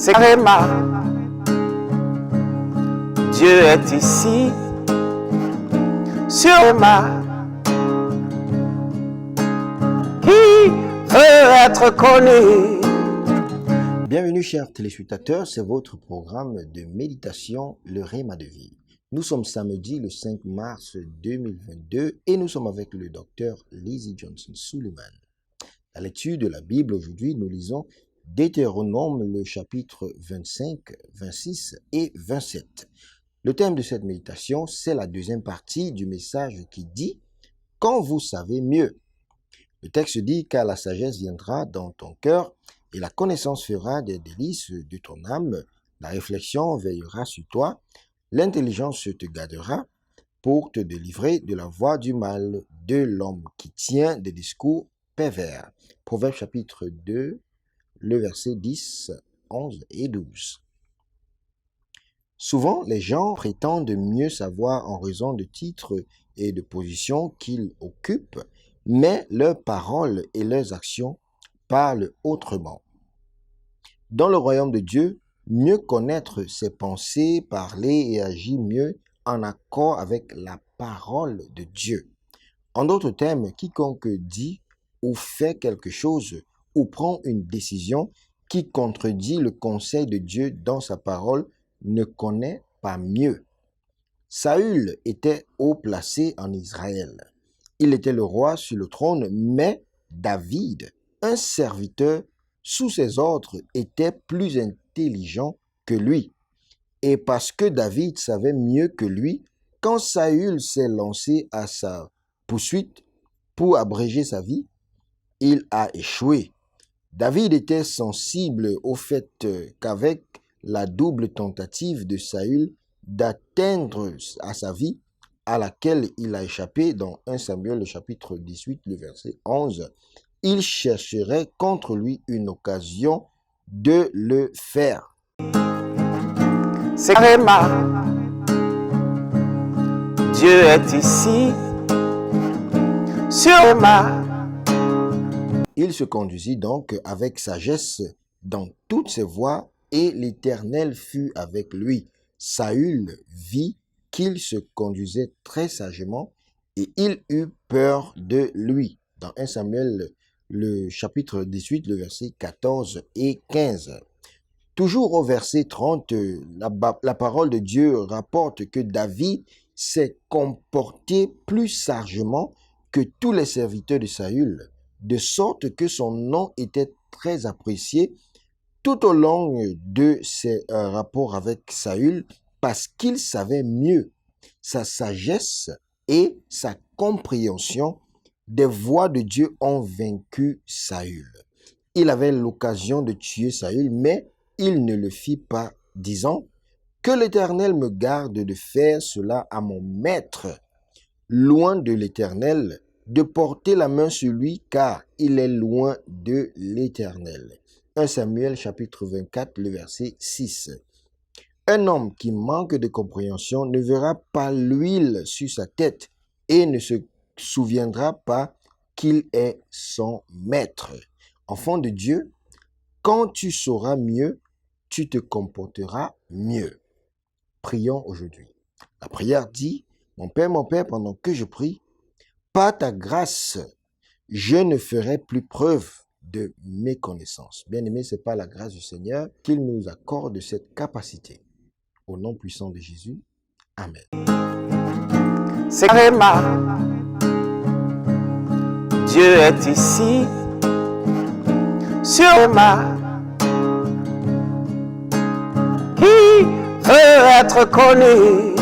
c'est Réma. Dieu est ici, sur Réma, qui veut être connu. Bienvenue chers téléspectateurs, c'est votre programme de méditation, le Réma de vie. Nous sommes samedi le 5 mars 2022 et nous sommes avec le docteur Lizzie Johnson Suleiman. La lecture de la Bible aujourd'hui, nous lisons Deutéronome le chapitre 25, 26 et 27. Le thème de cette méditation, c'est la deuxième partie du message qui dit « Quand vous savez mieux ». Le texte dit « Car la sagesse viendra dans ton cœur et la connaissance fera des délices de ton âme, la réflexion veillera sur toi, l'intelligence te gardera pour te délivrer de la voie du mal, de l'homme qui tient des discours pervers. » Proverbe chapitre 2, le verset 10, 11 et 12. Souvent, les gens prétendent mieux savoir en raison de titres et de positions qu'ils occupent, mais leurs paroles et leurs actions parlent autrement. Dans le royaume de Dieu, mieux connaître ses pensées, parler et agir mieux en accord avec la parole de Dieu. En d'autres termes, quiconque dit ou fait quelque chose ou prend une décision qui contredit le conseil de Dieu dans sa parole ne connaît pas mieux. Saül était haut placé en Israël. Il était le roi sur le trône, mais David, un serviteur sous ses ordres, était plus intelligent que lui. Et parce que David savait mieux que lui, quand Saül s'est lancé à sa poursuite pour abréger sa vie, il a échoué. David était sensible au fait qu'avec la double tentative de Saül d'atteindre à sa vie, à laquelle il a échappé dans 1 Samuel le chapitre 18, le verset 11, il chercherait contre lui une occasion de le faire. C'est Réma. Dieu est ici, sur Réma. Il se conduisit donc avec sagesse dans toutes ses voies et l'Éternel fut avec lui. Saül vit qu'il se conduisait très sagement et il eut peur de lui. Dans 1 Samuel, le chapitre 18, le verset 14 et 15. Toujours au verset 30, la parole de Dieu rapporte que David s'est comporté plus sagement que tous les serviteurs de Saül, de sorte que son nom était très apprécié tout au long de ses rapports avec Saül, parce qu'il savait mieux. Sa sagesse et sa compréhension des voies de Dieu ont vaincu Saül. Il avait l'occasion de tuer Saül, mais il ne le fit pas, disant « Que l'Éternel me garde de faire cela à mon maître. Loin de l'Éternel, de porter la main sur lui, car il est loin de l'Éternel. » 1 Samuel chapitre 24, le verset 6. Un homme qui manque de compréhension ne verra pas l'huile sur sa tête et ne se souviendra pas qu'il est son maître. Enfant de Dieu, quand tu sauras mieux, tu te comporteras mieux. Prions aujourd'hui. La prière dit, mon Père, pendant que je prie, par ta grâce, je ne ferai plus preuve de méconnaissance. Bien-aimé, c'est par la grâce du Seigneur qu'il nous accorde cette capacité. Au nom puissant de Jésus, Amen. C'est Réma. Dieu est ici, sur Réma, qui veut être connu.